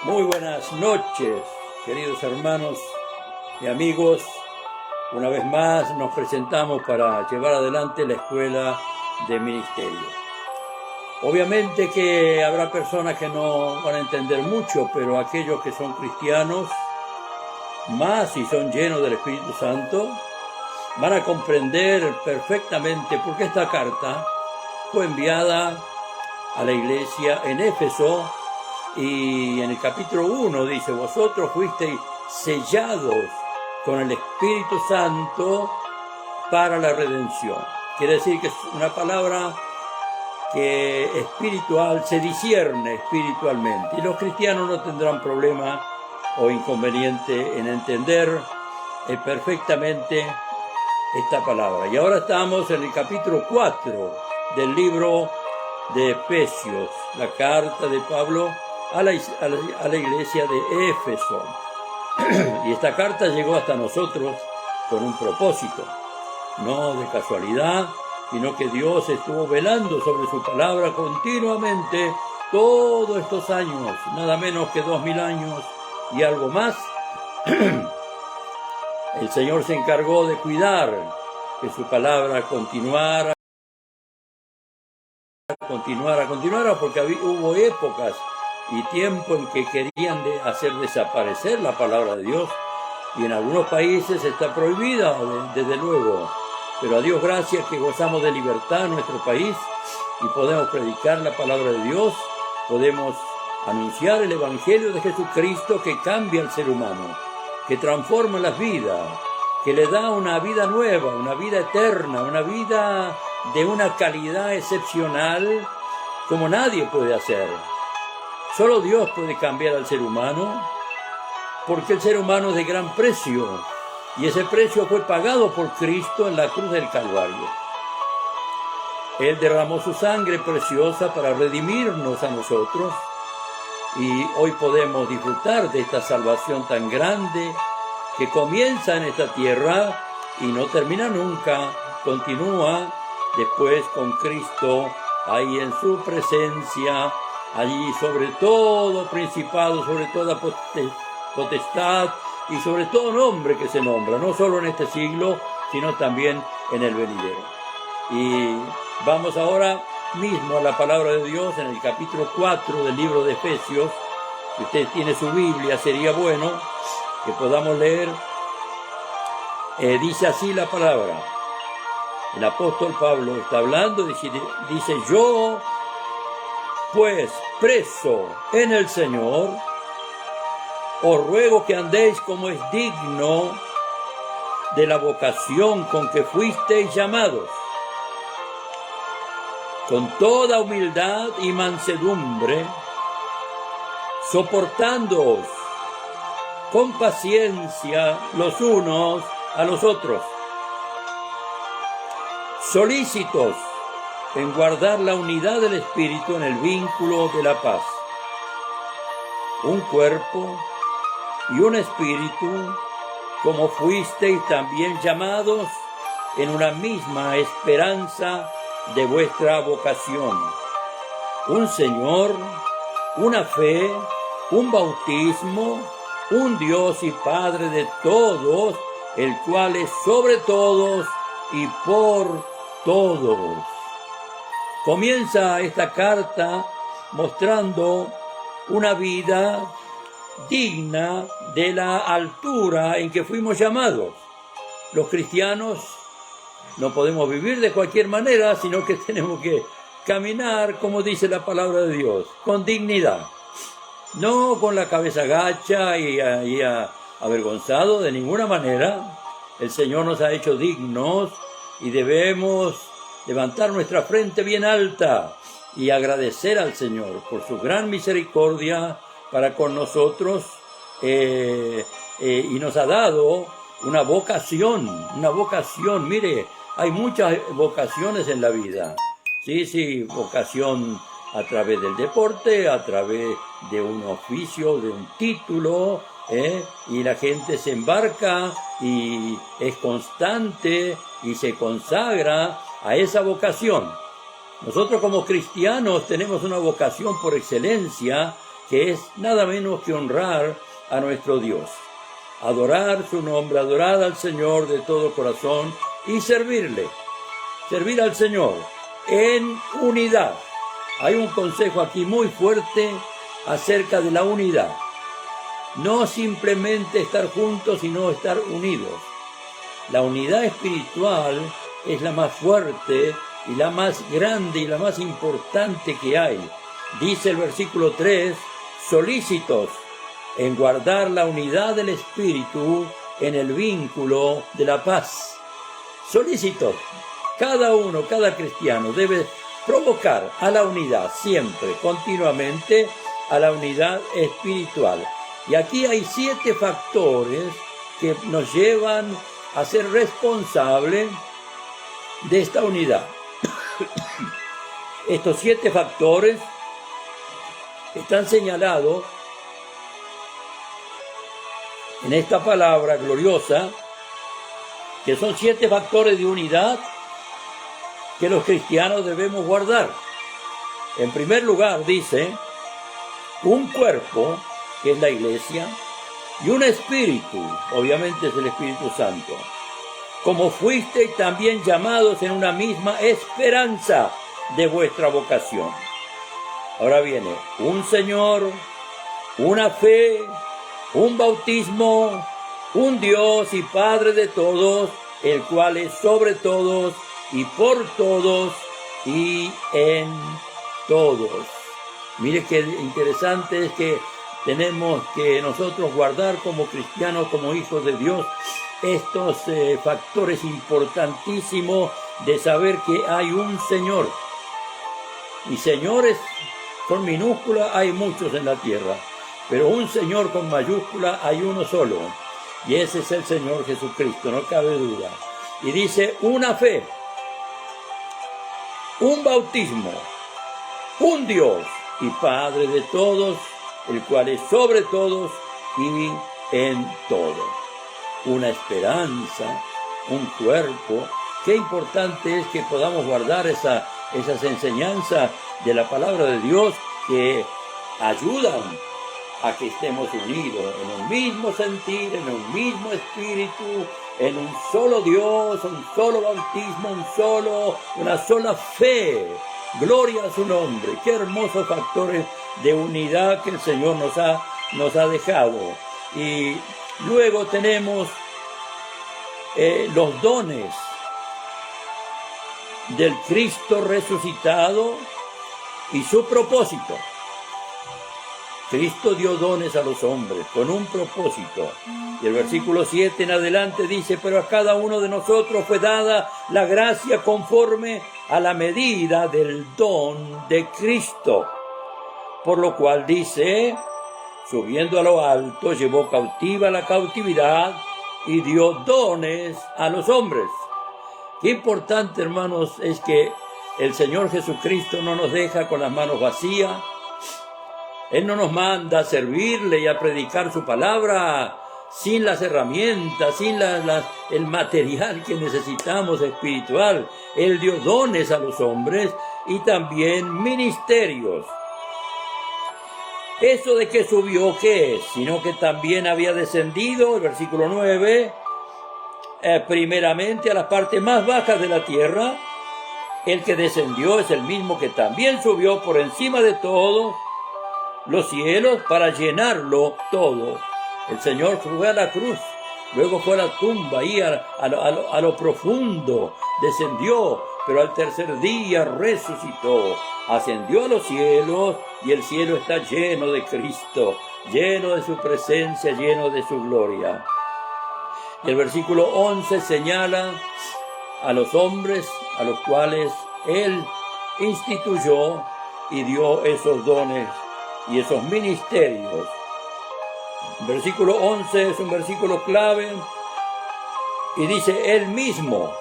Muy buenas noches, queridos hermanos y amigos. Una vez más nos presentamos para llevar adelante la escuela de ministerio. Obviamente que habrá personas que no van a entender mucho, pero aquellos que son cristianos, más si son llenos del Espíritu Santo, van a comprender perfectamente por qué esta carta fue enviada a la iglesia en Éfeso. Y en el capítulo 1 dice: vosotros fuisteis sellados con el Espíritu Santo para la redención. Quiere decir que es una palabra que espiritual, se discierne espiritualmente. Y los cristianos no tendrán problema o inconveniente en entender perfectamente esta palabra. Y ahora estamos en el capítulo 4 del libro de Efesios, la carta de Pablo a la iglesia de Éfeso. Y esta carta llegó hasta nosotros con un propósito, no de casualidad, sino que Dios estuvo velando sobre su palabra continuamente todos estos años, nada menos que 2000 años y algo más. El Señor se encargó de cuidar que su palabra continuara, porque hubo épocas y tiempo en que querían hacer desaparecer la palabra de Dios, y en algunos países está prohibida, desde luego, pero a Dios gracias que gozamos de libertad en nuestro país y podemos predicar la palabra de Dios, podemos anunciar el Evangelio de Jesucristo que cambia al ser humano, que transforma las vidas, que le da una vida nueva, una vida eterna, una vida de una calidad excepcional como nadie puede hacer. Solo Dios puede cambiar al ser humano, porque el ser humano es de gran precio, y ese precio fue pagado por Cristo en la cruz del Calvario. Él derramó su sangre preciosa para redimirnos a nosotros, y hoy podemos disfrutar de esta salvación tan grande que comienza en esta tierra y no termina nunca, continúa después con Cristo ahí en su presencia, allí sobre todo principado, sobre toda potestad y sobre todo nombre que se nombra, no solo en este siglo, sino también en el venidero. Y vamos ahora mismo a la palabra de Dios en el capítulo 4 del libro de Efesios. Si usted tiene su Biblia, sería bueno que podamos leer. Dice así la palabra. El apóstol Pablo está hablando, dice: yo, pues, preso en el Señor, os ruego que andéis como es digno de la vocación con que fuisteis llamados, con toda humildad y mansedumbre, soportándoos con paciencia los unos a los otros, solícitos en guardar la unidad del Espíritu en el vínculo de la paz. Un cuerpo y un espíritu, como fuisteis también llamados en una misma esperanza de vuestra vocación. Un Señor, una fe, un bautismo, un Dios y Padre de todos, el cual es sobre todos y por todos. Comienza esta carta mostrando una vida digna de la altura en que fuimos llamados. Los cristianos no podemos vivir de cualquier manera, sino que tenemos que caminar, como dice la palabra de Dios, con dignidad. No con la cabeza gacha y avergonzado, de ninguna manera. El Señor nos ha hecho dignos y debemos levantar nuestra frente bien alta y agradecer al Señor por su gran misericordia para con nosotros, y nos ha dado una vocación. Mire, hay muchas vocaciones en la vida. Sí, vocación a través del deporte, a través de un oficio, de un título, y la gente se embarca y es constante y se consagra a esa vocación. Nosotros como cristianos tenemos una vocación por excelencia que es nada menos que honrar a nuestro Dios, adorar su nombre, adorar al Señor de todo corazón y servirle, servir al Señor en unidad. Hay un consejo aquí muy fuerte acerca de la unidad. No simplemente estar juntos, sino estar unidos. La unidad espiritual es la más fuerte y la más grande y la más importante que hay. Dice el versículo 3, solícitos en guardar la unidad del Espíritu en el vínculo de la paz. Solícitos. Cada uno, cada cristiano debe provocar a la unidad siempre, continuamente, a la unidad espiritual. Y aquí hay 7 factores que nos llevan a ser responsables de esta unidad. Estos 7 factores están señalados en esta palabra gloriosa, que son 7 factores de unidad que los cristianos debemos guardar. En primer lugar, dice, un cuerpo, que es la iglesia, y un espíritu, obviamente es el Espíritu Santo, como fuisteis también llamados en una misma esperanza de vuestra vocación. Ahora viene un Señor, una fe, un bautismo, un Dios y Padre de todos, el cual es sobre todos y por todos y en todos. Mire qué interesante es que tenemos que nosotros guardar como cristianos, como hijos de Dios, estos factores importantísimos de saber que hay un Señor. Y señores con minúscula hay muchos en la tierra, pero un Señor con mayúscula hay uno solo. Y ese es el Señor Jesucristo, no cabe duda. Y dice una fe, un bautismo, un Dios y Padre de todos, el cual es sobre todos y en todo. Una esperanza, un cuerpo. Qué importante es que podamos guardar esas enseñanzas de la palabra de Dios que ayudan a que estemos unidos en un mismo sentir, en un mismo espíritu, en un solo Dios, un solo bautismo, una sola fe. Gloria a su nombre. Qué hermosos factores de unidad que el Señor nos ha dejado. Y luego tenemos los dones del Cristo resucitado y su propósito. Cristo dio dones a los hombres con un propósito. Y el versículo 7 en adelante dice, pero a cada uno de nosotros fue dada la gracia conforme a la medida del don de Cristo. Por lo cual dice, subiendo a lo alto, llevó cautiva la cautividad y dio dones a los hombres. Qué importante, hermanos, es que el Señor Jesucristo no nos deja con las manos vacías. Él no nos manda a servirle y a predicar su palabra sin las herramientas, sin el material que necesitamos espiritual. Él dio dones a los hombres y también ministerios. Eso de que subió, ¿qué es? Sino que también había descendido, el versículo 9, primeramente a las partes más bajas de la tierra. El que descendió es el mismo que también subió por encima de todo los cielos para llenarlo todo. El Señor fue a la cruz, luego fue a la tumba, ahí a lo profundo, descendió, pero al tercer día resucitó, ascendió a los cielos y el cielo está lleno de Cristo, lleno de su presencia, lleno de su gloria. Y el versículo 11 señala a los hombres a los cuales Él instituyó y dio esos dones y esos ministerios. El versículo 11 es un versículo clave y dice, Él mismo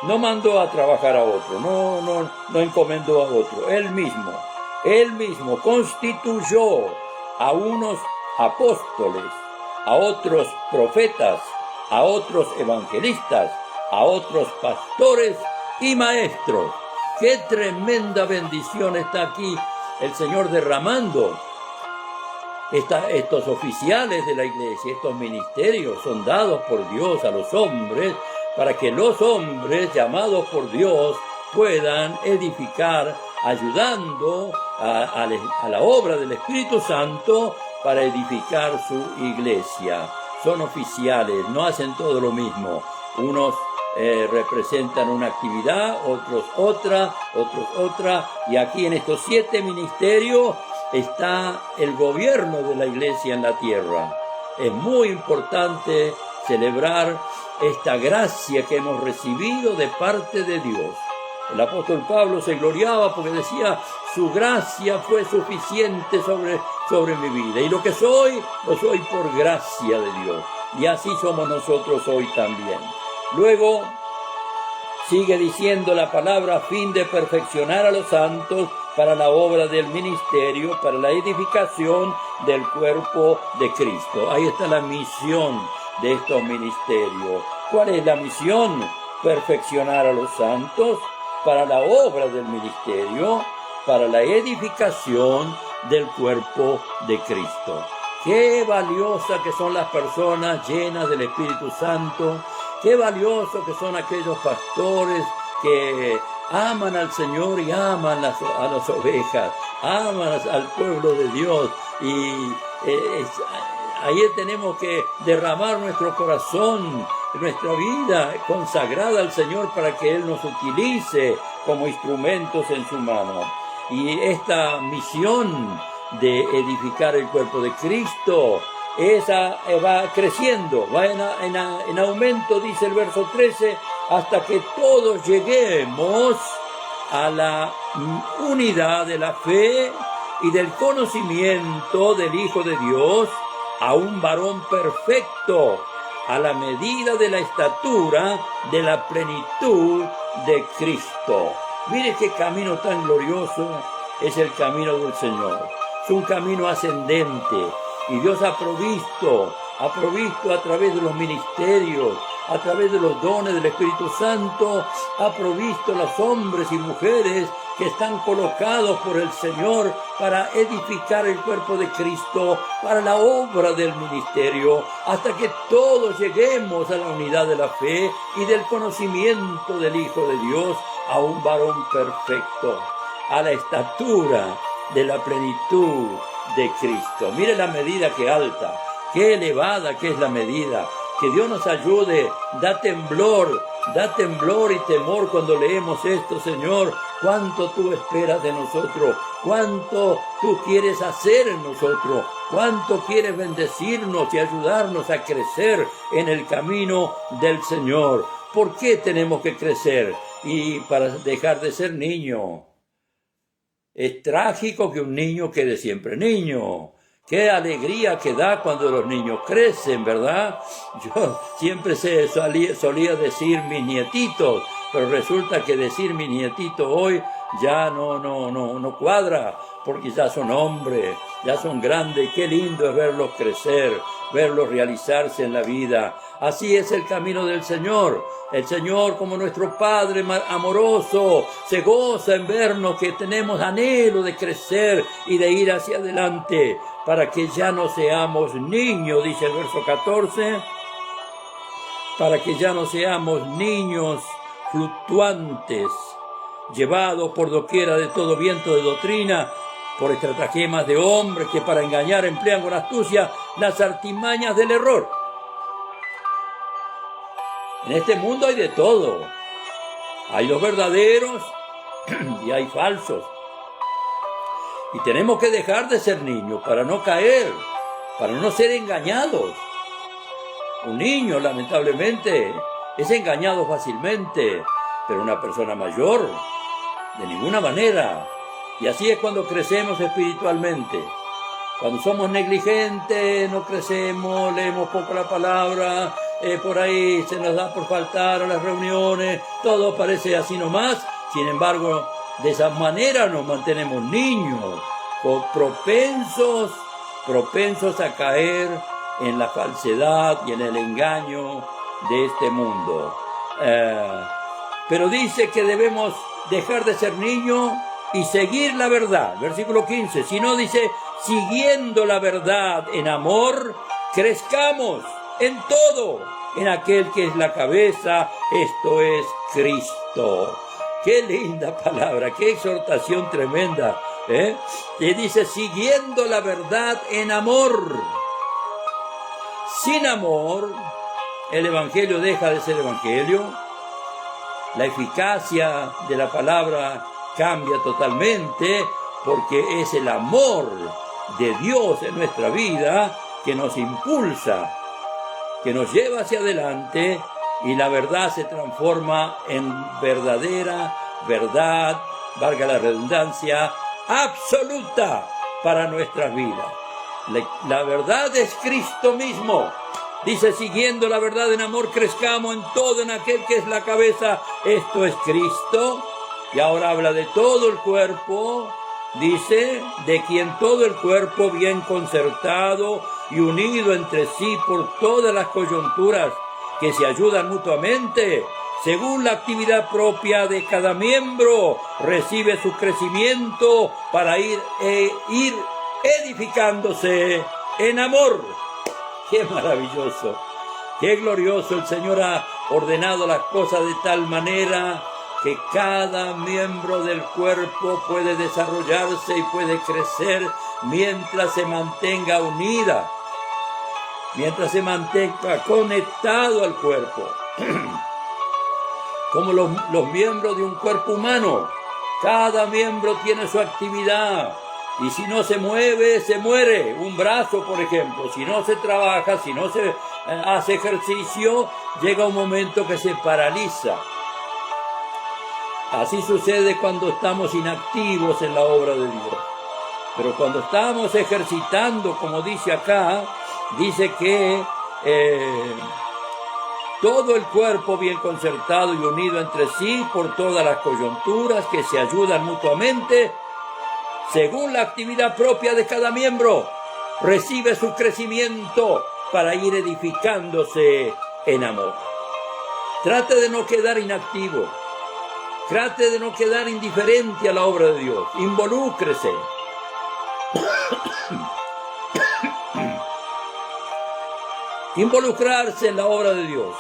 no mandó a trabajar a otro, no encomendó a otro, Él mismo constituyó a unos apóstoles, a otros profetas, a otros evangelistas, a otros pastores y maestros. Qué tremenda bendición está aquí el Señor derramando Estos oficiales de la iglesia, estos ministerios son dados por Dios a los hombres para que los hombres llamados por Dios puedan edificar, ayudando a la obra del Espíritu Santo para edificar su iglesia. Son oficiales, no hacen todo lo mismo. Unos representan una actividad, otros otra, y aquí en estos 7 ministerios está el gobierno de la iglesia en la tierra. Es muy importante celebrar esta gracia que hemos recibido de parte de Dios. El apóstol Pablo se gloriaba porque decía, su gracia fue suficiente sobre mi vida. Y lo que soy, lo soy por gracia de Dios. Y así somos nosotros hoy también. Luego, sigue diciendo la palabra, a fin de perfeccionar a los santos para la obra del ministerio, para la edificación del cuerpo de Cristo. Ahí está la misión de estos ministerios. ¿Cuál es la misión? Perfeccionar a los santos para la obra del ministerio, para la edificación del cuerpo de Cristo. Qué valiosa que son las personas llenas del Espíritu Santo, qué valioso que son aquellos pastores que aman al Señor y aman a las ovejas, aman al pueblo de Dios. Y ahí tenemos que derramar nuestro corazón, nuestra vida consagrada al Señor para que Él nos utilice como instrumentos en su mano. Y esta misión de edificar el cuerpo de Cristo, esa va creciendo, va en aumento, dice el verso 13, hasta que todos lleguemos a la unidad de la fe y del conocimiento del Hijo de Dios, a un varón perfecto, a la medida de la estatura de la plenitud de Cristo. Mire qué camino tan glorioso es el camino del Señor. Es un camino ascendente y Dios ha provisto a través de los ministerios, a través de los dones del Espíritu Santo, ha provisto a los hombres y mujeres que están colocados por el Señor para edificar el cuerpo de Cristo, para la obra del ministerio, hasta que todos lleguemos a la unidad de la fe y del conocimiento del Hijo de Dios, a un varón perfecto, a la estatura de la plenitud de Cristo. Mire la medida que alta, qué elevada que es la medida. Que Dios nos ayude. Da temblor y temor cuando leemos esto, Señor. Cuánto tú esperas de nosotros, cuánto tú quieres hacer en nosotros, cuánto quieres bendecirnos y ayudarnos a crecer en el camino del Señor. ¿Por qué tenemos que crecer? Y para dejar de ser niño. Es trágico que un niño quede siempre niño. Qué alegría que da cuando los niños crecen, ¿verdad? Yo siempre solía decir mis nietitos, pero resulta que decir mis nietitos hoy ya no cuadra, porque ya son hombres, ya son grandes. Qué lindo es verlos crecer, verlos realizarse en la vida. Así es el camino del Señor. El Señor, como nuestro Padre amoroso, se goza en vernos que tenemos anhelo de crecer y de ir hacia adelante, para que ya no seamos niños, dice el verso 14, para que ya no seamos niños fluctuantes, llevados por doquiera de todo viento de doctrina, por estratagemas de hombres que para engañar emplean con astucia las artimañas del error. En este mundo hay de todo. Hay los verdaderos y hay falsos. Y tenemos que dejar de ser niños para no caer, para no ser engañados. Un niño, lamentablemente, es engañado fácilmente, pero una persona mayor, de ninguna manera. Y así es cuando crecemos espiritualmente. Cuando somos negligentes, no crecemos, leemos poco la palabra, por ahí se nos da por faltar a las reuniones, todo parece así nomás. Sin embargo, de esa manera nos mantenemos niños, propensos a caer en la falsedad y en el engaño de este mundo. Pero dice que debemos dejar de ser niños y seguir la verdad. Versículo 15. Si no, dice, siguiendo la verdad en amor, crezcamos en todo, en aquel que es la cabeza, esto es Cristo. Qué linda palabra, qué exhortación tremenda, ¿eh? Que dice, siguiendo la verdad en amor. Sin amor, el evangelio deja de ser evangelio, la eficacia de la palabra cambia totalmente, porque es el amor de Dios en nuestra vida que nos impulsa, que nos lleva hacia adelante, y la verdad se transforma en verdadera verdad, valga la redundancia, absoluta para nuestras vidas. La verdad es Cristo mismo. Dice, siguiendo la verdad en amor, crezcamos en todo, en aquel que es la cabeza, esto es Cristo. Y ahora habla de todo el cuerpo, dice, de quien todo el cuerpo bien concertado y unido entre sí por todas las coyunturas que se ayudan mutuamente, según la actividad propia de cada miembro, recibe su crecimiento para ir edificándose en amor. ¡Qué maravilloso! ¡Qué glorioso! El Señor ha ordenado las cosas de tal manera que cada miembro del cuerpo puede desarrollarse y puede crecer mientras se mantenga unida, mientras se mantenga conectado al cuerpo. Como los miembros de un cuerpo humano, cada miembro tiene su actividad. Y si no se mueve, se muere. Un brazo, por ejemplo, si no se trabaja, si no se hace ejercicio, llega un momento que se paraliza. Así sucede cuando estamos inactivos en la obra de Dios. Pero cuando estamos ejercitando, como dice acá, dice que todo el cuerpo bien concertado y unido entre sí por todas las coyunturas que se ayudan mutuamente, según la actividad propia de cada miembro, recibe su crecimiento para ir edificándose en amor. Trate de no quedar inactivo. Trate de no quedar indiferente a la obra de Dios. Involúcrese. Involucrarse en la obra de Dios.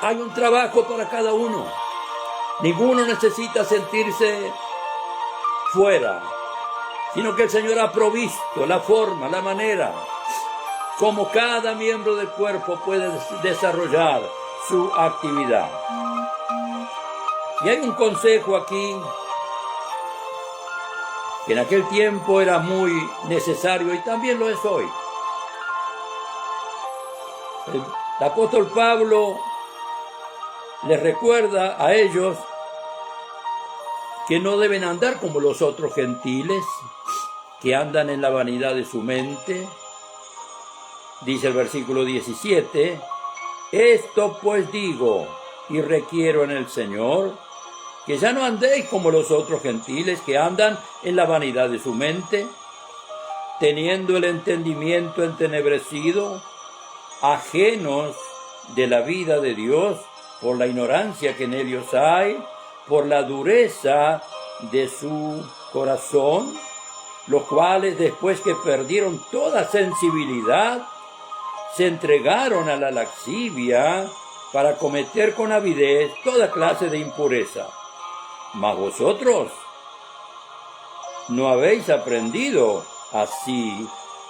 Hay un trabajo para cada uno. Ninguno necesita sentirse fuera, sino que el Señor ha provisto la forma, la manera, como cada miembro del cuerpo puede desarrollar su actividad. Y hay un consejo aquí que en aquel tiempo era muy necesario y también lo es hoy. El apóstol Pablo les recuerda a ellos que no deben andar como los otros gentiles, que andan en la vanidad de su mente. Dice el versículo 17, esto pues digo y requiero en el Señor, que ya no andéis como los otros gentiles que andan en la vanidad de su mente, teniendo el entendimiento entenebrecido, ajenos de la vida de Dios, por la ignorancia que en ellos hay, por la dureza de su corazón, los cuales después que perdieron toda sensibilidad, se entregaron a la lascivia para cometer con avidez toda clase de impureza. Mas vosotros no habéis aprendido así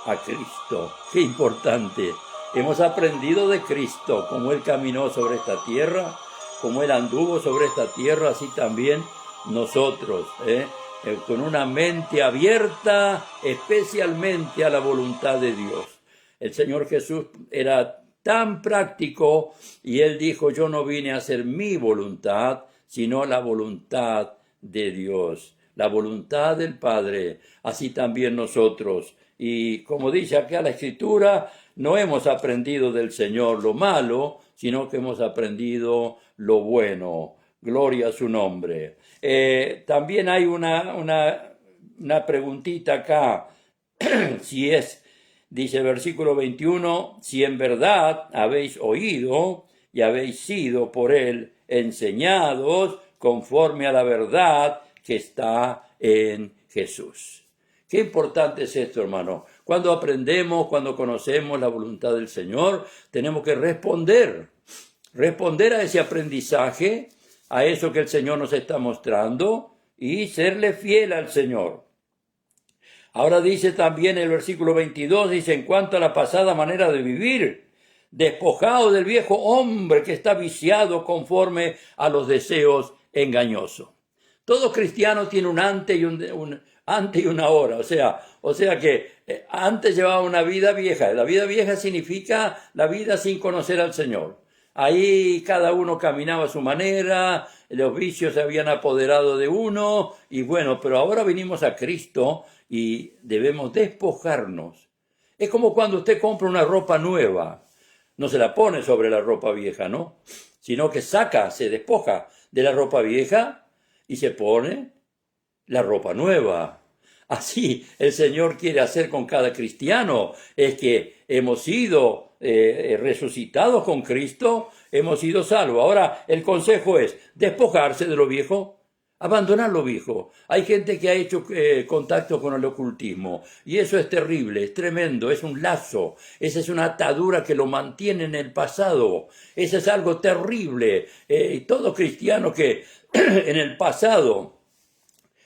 a Cristo. Qué importante. Hemos aprendido de Cristo, como Él caminó sobre esta tierra, como Él anduvo sobre esta tierra, así también nosotros, con una mente abierta especialmente a la voluntad de Dios. El Señor Jesús era tan práctico y Él dijo, yo no vine a hacer mi voluntad, sino la voluntad de Dios, la voluntad del Padre, así también nosotros. Y como dice acá la Escritura, no hemos aprendido del Señor lo malo, sino que hemos aprendido lo bueno. Gloria a su nombre. También hay una preguntita acá. Si es, dice el versículo 21, si en verdad habéis oído y habéis sido por Él enseñados conforme a la verdad que está en Jesús. Qué importante es esto, hermano. Cuando aprendemos, cuando conocemos la voluntad del Señor, tenemos que responder a ese aprendizaje, a eso que el Señor nos está mostrando y serle fiel al Señor. Ahora dice también el versículo 22, dice, en cuanto a la pasada manera de vivir, despojado del viejo hombre que está viciado conforme a los deseos engañosos. Todo cristiano tiene un antes y un antes y una ahora. O sea que antes llevaba una vida vieja. La vida vieja significa la vida sin conocer al Señor. Ahí cada uno caminaba a su manera, los vicios se habían apoderado de uno, y bueno, pero ahora venimos a Cristo y debemos despojarnos. Es como cuando usted compra una ropa nueva. No se la pone sobre la ropa vieja, ¿no? Sino que se despoja de la ropa vieja y se pone la ropa nueva. Así el Señor quiere hacer con cada cristiano. Es que hemos sido resucitados con Cristo, hemos sido salvos. Ahora el consejo es despojarse de lo viejo, abandonar lo viejo. Hay gente que ha hecho contacto con el ocultismo y eso es terrible, es tremendo, es un lazo, esa es una atadura que lo mantiene en el pasado. Eso es algo terrible. Todo cristiano que en el pasado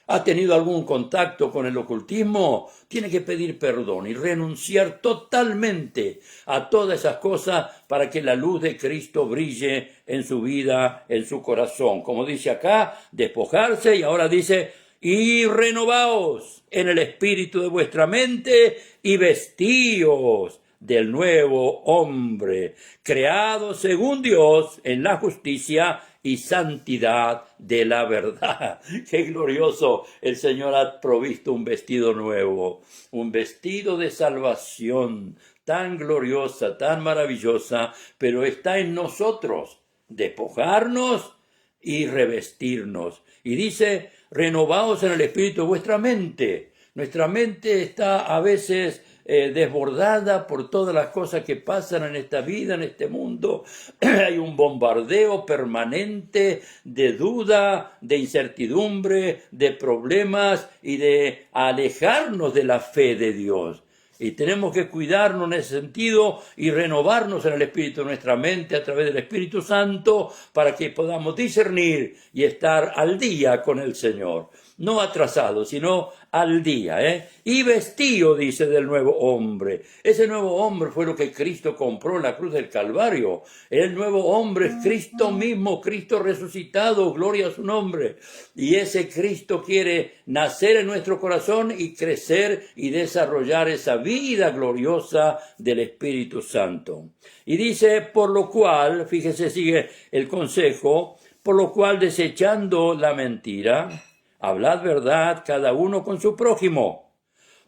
ha tenido algún contacto con el ocultismo, tiene que pedir perdón y renunciar totalmente a todas esas cosas para que la luz de Cristo brille en su vida, en su corazón. Como dice acá, despojarse, y ahora dice, y renovaos en el espíritu de vuestra mente y vestíos del nuevo hombre, creado según Dios en la justicia y santidad de la verdad. Qué glorioso, el Señor ha provisto un vestido nuevo, un vestido de salvación tan gloriosa, tan maravillosa, pero está en nosotros despojarnos y revestirnos. Y dice, renovaos en el espíritu de vuestra mente. Nuestra mente está a veces desbordada por todas las cosas que pasan en esta vida, en este mundo. Hay un bombardeo permanente de duda, de incertidumbre, de problemas y de alejarnos de la fe de Dios. Y tenemos que cuidarnos en ese sentido y renovarnos en el espíritu de nuestra mente a través del Espíritu Santo para que podamos discernir y estar al día con el Señor. No atrasado, sino al día, Y vestido, dice, del nuevo hombre. Ese nuevo hombre fue lo que Cristo compró en la cruz del Calvario. El nuevo hombre es Cristo mismo, Cristo resucitado, gloria a su nombre. Y ese Cristo quiere nacer en nuestro corazón y crecer y desarrollar esa vida gloriosa del Espíritu Santo. Y dice, por lo cual, fíjese, sigue el consejo, por lo cual desechando la mentira, hablad verdad cada uno con su prójimo,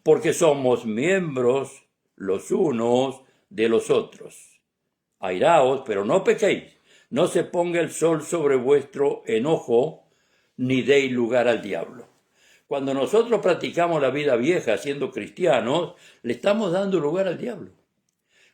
porque somos miembros los unos de los otros. Airaos, pero no pequéis, no se ponga el sol sobre vuestro enojo, ni deis lugar al diablo. Cuando nosotros practicamos la vida vieja siendo cristianos, le estamos dando lugar al diablo.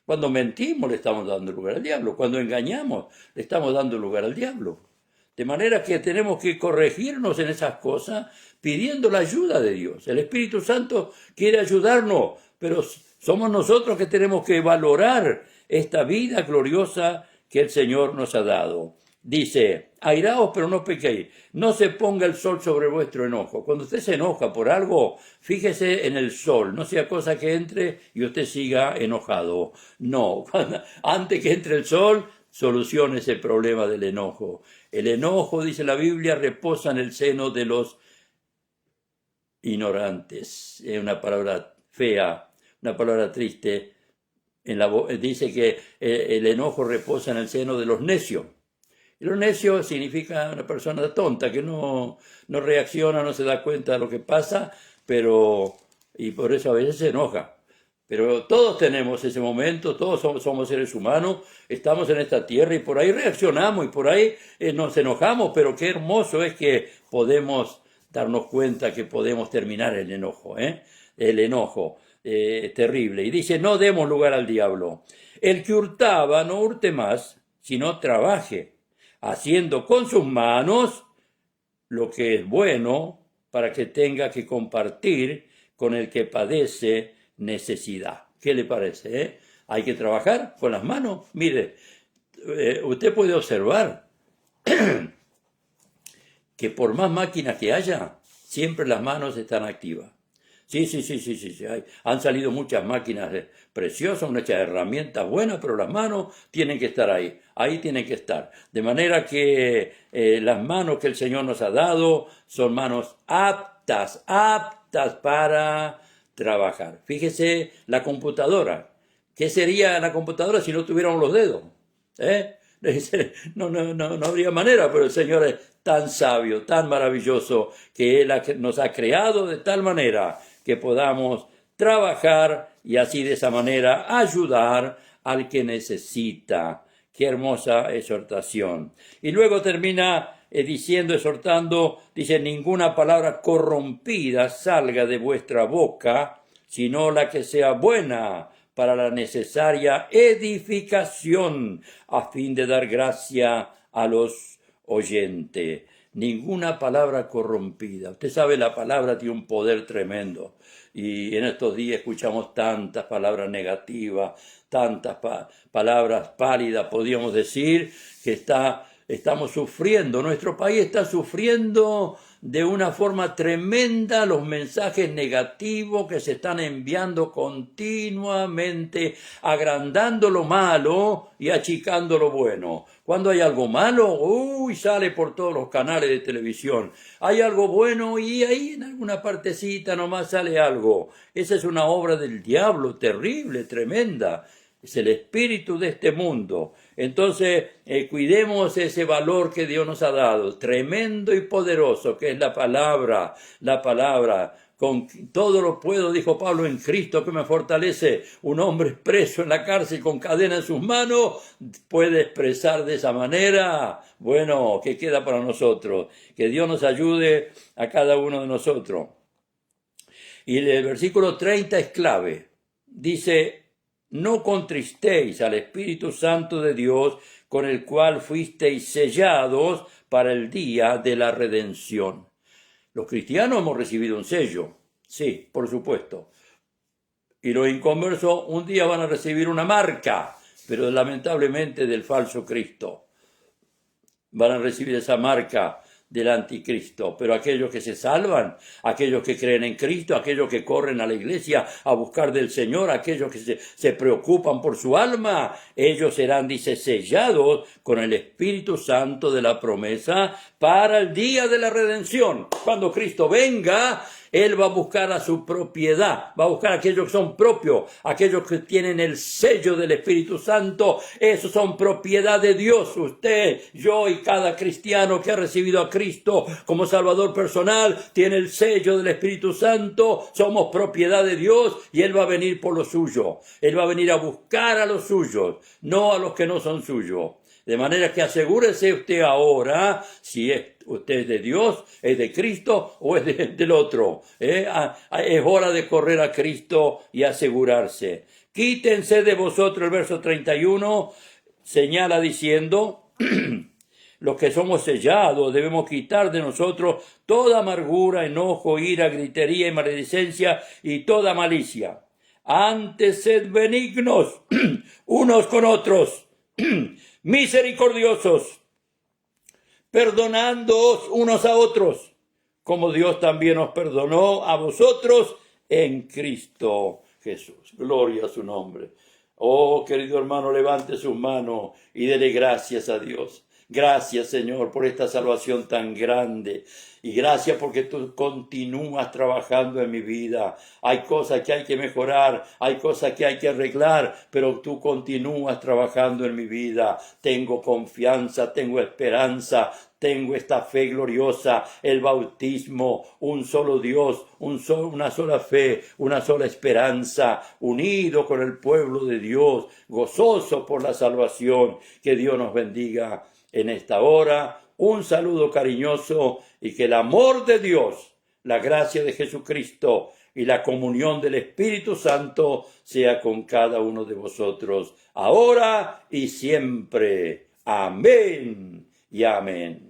Cuando mentimos, le estamos dando lugar al diablo. Cuando engañamos, le estamos dando lugar al diablo. De manera que tenemos que corregirnos en esas cosas pidiendo la ayuda de Dios. El Espíritu Santo quiere ayudarnos, pero somos nosotros que tenemos que valorar esta vida gloriosa que el Señor nos ha dado. Dice, airaos pero no pequéis, no se ponga el sol sobre vuestro enojo. Cuando usted se enoja por algo, fíjese en el sol, no sea cosa que entre y usted siga enojado. No, antes que entre el sol, solucione ese problema del enojo. El enojo, dice la Biblia, reposa en el seno de los ignorantes. Es una palabra fea, una palabra triste. Dice que el enojo reposa en el seno de los necios. Y los necios significa una persona tonta que no reacciona, no se da cuenta de lo que pasa, y por eso a veces se enoja. Pero todos tenemos ese momento, todos somos seres humanos, estamos en esta tierra y por ahí reaccionamos y por ahí nos enojamos, pero qué hermoso es que podemos darnos cuenta que podemos terminar el enojo, El enojo terrible. Y dice, no demos lugar al diablo. El que hurtaba, no hurte más, sino trabaje, haciendo con sus manos lo que es bueno para que tenga que compartir con el que padece necesidad. ¿Qué le parece? Hay que trabajar con las manos. Mire, usted puede observar que por más máquinas que haya, siempre las manos están activas. Sí. Han salido muchas máquinas preciosas, muchas herramientas buenas, pero las manos tienen que estar ahí tienen que estar. De manera que las manos que el Señor nos ha dado son manos aptas para trabajar. Fíjese la computadora. ¿Qué sería la computadora si no tuviéramos los dedos? No habría manera, pero el Señor es tan sabio, tan maravilloso, que Él nos ha creado de tal manera que podamos trabajar y así de esa manera ayudar al que necesita. Qué hermosa exhortación. Y luego termina exhortando, dice, ninguna palabra corrompida salga de vuestra boca, sino la que sea buena para la necesaria edificación, a fin de dar gracia a los oyentes. Ninguna palabra corrompida. Usted sabe, la palabra tiene un poder tremendo. Y en estos días escuchamos tantas palabras negativas, tantas palabras pálidas, podríamos decir, que estamos sufriendo. Nuestro país está sufriendo de una forma tremenda los mensajes negativos que se están enviando continuamente, agrandando lo malo y achicando lo bueno. Cuando hay algo malo, sale por todos los canales de televisión. Hay algo bueno y ahí en alguna partecita nomás sale algo. Esa es una obra del diablo terrible, tremenda. Es el espíritu de este mundo. Entonces, cuidemos ese valor que Dios nos ha dado, tremendo y poderoso, que es la palabra. Con todo lo puedo, dijo Pablo, en Cristo que me fortalece. Un hombre preso en la cárcel con cadena en sus manos puede expresar de esa manera. Bueno, ¿qué queda para nosotros? Que Dios nos ayude a cada uno de nosotros. Y el versículo 30 es clave. Dice, no contristéis al Espíritu Santo de Dios, con el cual fuisteis sellados para el día de la redención. Los cristianos hemos recibido un sello, sí, por supuesto. Y los inconversos un día van a recibir una marca, pero lamentablemente del falso Cristo. Van a recibir esa marca del anticristo, pero aquellos que se salvan, aquellos que creen en Cristo, aquellos que corren a la iglesia a buscar del Señor, aquellos que se preocupan por su alma, ellos serán, dice, sellados con el Espíritu Santo de la promesa para el día de la redención. Cuando Cristo venga, Él va a buscar a su propiedad, va a buscar a aquellos que son propios, aquellos que tienen el sello del Espíritu Santo. Esos son propiedad de Dios. Usted, yo y cada cristiano que ha recibido a Cristo como Salvador personal tiene el sello del Espíritu Santo. Somos propiedad de Dios y Él va a venir por lo suyo. Él va a venir a buscar a los suyos, no a los que no son suyos. De manera que asegúrese usted ahora si usted es de Dios, es de Cristo o es del otro. Es hora de correr a Cristo y asegurarse. Quítense de vosotros, el verso 31 señala diciendo, los que somos sellados debemos quitar de nosotros toda amargura, enojo, ira, gritería y maledicencia y toda malicia. Antes sed benignos unos con otros, misericordiosos, perdonándoos unos a otros, como Dios también os perdonó a vosotros en Cristo Jesús. Gloria a su nombre. Oh, querido hermano, levante sus manos y dele gracias a Dios. Gracias, Señor, por esta salvación tan grande. Y gracias porque tú continúas trabajando en mi vida. Hay cosas que hay que mejorar, hay cosas que hay que arreglar, pero tú continúas trabajando en mi vida. Tengo confianza, tengo esperanza, tengo esta fe gloriosa, el bautismo, un solo Dios, una sola fe, una sola esperanza, unido con el pueblo de Dios, gozoso por la salvación. Que Dios nos bendiga en esta hora. Un saludo cariñoso y que el amor de Dios, la gracia de Jesucristo y la comunión del Espíritu Santo sea con cada uno de vosotros, ahora y siempre. Amén y amén.